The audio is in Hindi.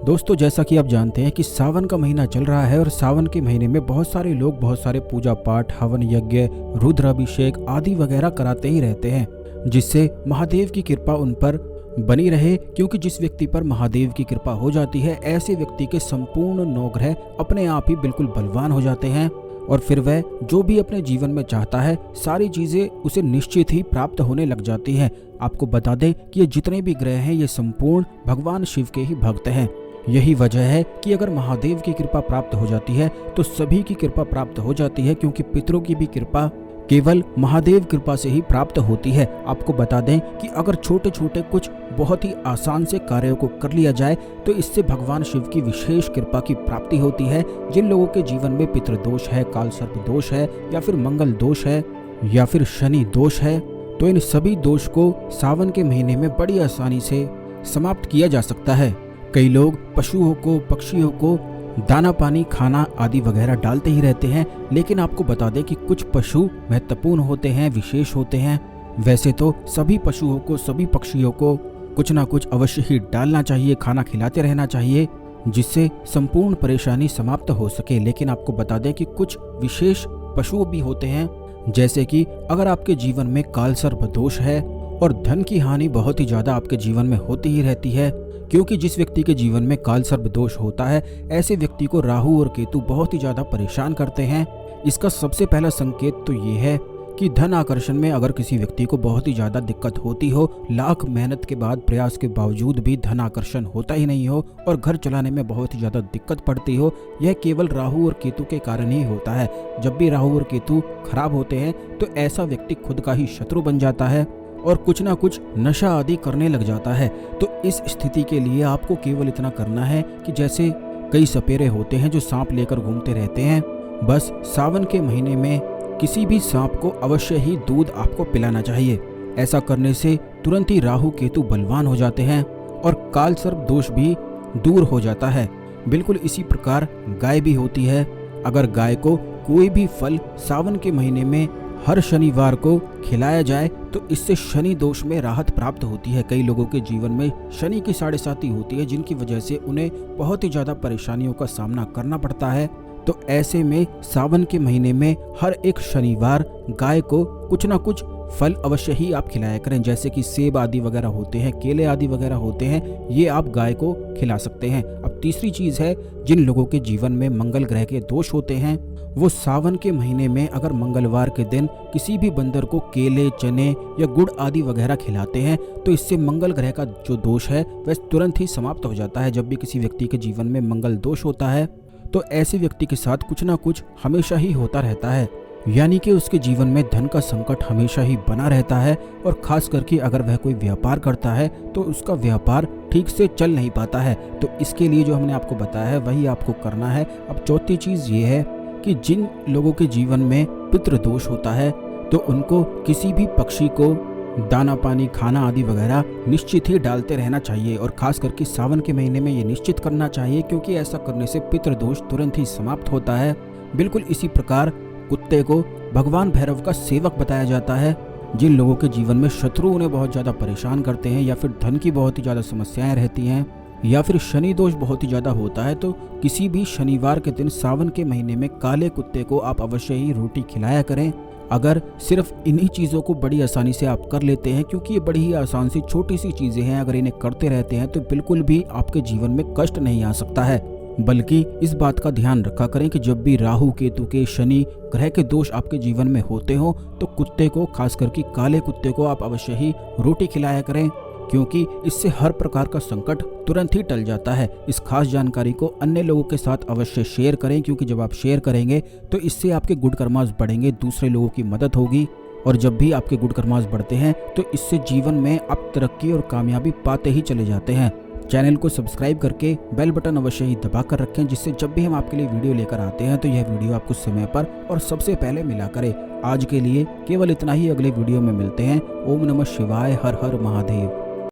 दोस्तों, जैसा कि आप जानते हैं कि सावन का महीना चल रहा है और सावन के महीने में बहुत सारे लोग बहुत सारे पूजा पाठ, हवन यज्ञ, रुद्राभिषेक आदि वगैरह कराते ही रहते हैं, जिससे महादेव की कृपा उन पर बनी रहे। क्योंकि जिस व्यक्ति पर महादेव की कृपा हो जाती है, ऐसे व्यक्ति के संपूर्ण नवग्रह अपने आप ही बिल्कुल बलवान हो जाते हैं और फिर वह जो भी अपने जीवन में चाहता है सारी चीजें उसे निश्चित ही प्राप्त होने लग जाती हैं। आपको बता दें कि ये जितने भी ग्रह हैं ये संपूर्ण भगवान शिव के ही भक्त हैं। यही वजह है कि अगर महादेव की कृपा प्राप्त हो जाती है तो सभी की कृपा प्राप्त हो जाती है, क्योंकि पितरों की भी कृपा केवल महादेव कृपा से ही प्राप्त होती है। आपको बता दें कि अगर छोटे छोटे कुछ बहुत ही आसान से कार्यों को कर लिया जाए तो इससे भगवान शिव की विशेष कृपा की प्राप्ति होती है। जिन लोगों के जीवन में पितृदोष है, काल सर्प दोष है, या फिर मंगल दोष है, या फिर शनि दोष है, तो इन सभी दोष को सावन के महीने में बड़ी आसानी से समाप्त किया जा सकता है। कई लोग पशुओं को, पक्षियों को दाना पानी, खाना आदि वगैरह डालते ही रहते हैं, लेकिन आपको बता दें कि कुछ पशु महत्वपूर्ण होते हैं, विशेष होते हैं। वैसे तो सभी पशुओं को, सभी पक्षियों को कुछ ना कुछ अवश्य ही डालना चाहिए, खाना खिलाते रहना चाहिए, जिससे संपूर्ण परेशानी समाप्त हो सके। लेकिन आपको बता दें कि कुछ विशेष पशु भी होते हैं, जैसे कि अगर आपके जीवन में काल सर्प दोष है और धन की हानि बहुत ही ज्यादा आपके जीवन में होती ही रहती है, क्योंकि जिस व्यक्ति के जीवन में काल सर्प दोष होता है ऐसे व्यक्ति को राहु और केतु बहुत ही ज्यादा परेशान करते हैं। इसका सबसे पहला संकेत तो ये है कि धन आकर्षण में अगर किसी व्यक्ति को बहुत ही ज्यादा दिक्कत होती हो, लाख मेहनत के बाद, प्रयास के बावजूद भी धन आकर्षण होता ही नहीं हो और घर चलाने में बहुत ही ज्यादा दिक्कत पड़ती हो, यह केवल राहु और केतु के कारण ही होता है। जब भी राहु और केतु खराब होते हैं तो ऐसा व्यक्ति खुद का ही शत्रु बन जाता है और कुछ ना कुछ नशा आदि करने लग जाता है। तो इस स्थिति के लिए आपको केवल इतना करना है कि जैसे कई सपेरे होते हैं जो सांप लेकर घूमते रहते हैं, बस सावन के महीने में किसी भी सांप को अवश्य ही दूध आपको पिलाना चाहिए। ऐसा करने से तुरंत ही राहु केतु बलवान हो जाते हैं और काल सर्प दोष भी दूर हो जाता है। बिल्कुल इसी प्रकार गाय भी होती है। अगर गाय को कोई भी फल सावन के महीने में हर शनिवार को खिलाया जाए तो इससे शनि दोष में राहत प्राप्त होती है। कई लोगों के जीवन में शनि की 7.5 होती है, जिनकी वजह से उन्हें बहुत ही ज्यादा परेशानियों का सामना करना पड़ता है। तो ऐसे में सावन के महीने में हर एक शनिवार गाय को कुछ ना कुछ फल अवश्य ही आप खिलाया करें, जैसे कि सेब आदि वगैरह होते हैं, केले आदि वगैरह होते हैं, ये आप गाय को खिला सकते हैं। अब तीसरी चीज है, जिन लोगों के जीवन में मंगल ग्रह के दोष होते हैं वो सावन के महीने में अगर मंगलवार के दिन किसी भी बंदर को केले, चने या गुड़ आदि वगैरह खिलाते हैं तो इससे मंगल ग्रह का जो दोष है वह तुरंत ही समाप्त हो जाता है। जब भी किसी व्यक्ति के जीवन में मंगल दोष होता है तो ऐसे व्यक्ति के साथ कुछ ना कुछ हमेशा ही होता रहता है, यानी कि उसके जीवन में धन का संकट हमेशा ही बना रहता है। और खास करके अगर वह कोई व्यापार करता है तो उसका व्यापार ठीक से चल नहीं पाता है। तो इसके लिए जो हमने आपको बताया है वही आपको करना है। अब चौथी चीज ये है कि जिन लोगों के जीवन में पितृदोष होता है तो उनको किसी भी पक्षी को दाना पानी, खाना आदि वगैरह निश्चित ही डालते रहना चाहिए। और खास करके सावन के महीने में ये निश्चित करना चाहिए, क्योंकि ऐसा करने से पितृदोष तुरंत ही समाप्त होता है। बिल्कुल इसी प्रकार कुत्ते को भगवान भैरव का सेवक बताया जाता है। जिन लोगों के जीवन में शत्रु उन्हें बहुत ज्यादा परेशान करते हैं, या फिर धन की बहुत ही ज्यादा समस्याएं रहती हैं, या फिर शनि दोष बहुत ही ज्यादा होता है, तो किसी भी शनिवार के दिन सावन के महीने में काले कुत्ते को आप अवश्य ही रोटी खिलाया करें। अगर सिर्फ इन्हीं चीज़ों को बड़ी आसानी से आप कर लेते हैं, क्योंकि ये बड़ी ही आसान सी छोटी सी चीज़ें हैं, अगर इन्हें करते रहते हैं तो बिल्कुल भी आपके जीवन में कष्ट नहीं आ सकता है। बल्कि इस बात का ध्यान रखा करें कि जब भी राहु केतु के, शनि ग्रह के दोष आपके जीवन में होते हो तो कुत्ते को, खास करके काले कुत्ते को आप अवश्य ही रोटी खिलाया करें, क्योंकि इससे हर प्रकार का संकट तुरंत ही टल जाता है। इस खास जानकारी को अन्य लोगों के साथ अवश्य शेयर करें, क्योंकि जब आप शेयर करेंगे तो इससे आपके गुड कर्मास बढ़ेंगे, दूसरे लोगों की मदद होगी। और जब भी आपके गुड कर्मास बढ़ते हैं तो इससे जीवन में आप तरक्की और कामयाबी पाते ही चले जाते हैं। चैनल को सब्सक्राइब करके बेल बटन अवश्य ही दबा कर रखें, जिससे जब भी हम आपके लिए वीडियो लेकर आते हैं तो यह वीडियो आपको समय पर और सबसे पहले मिला करे। आज के लिए केवल इतना ही, अगले वीडियो में मिलते हैं। ओम नमः शिवाय, हर हर महादेव।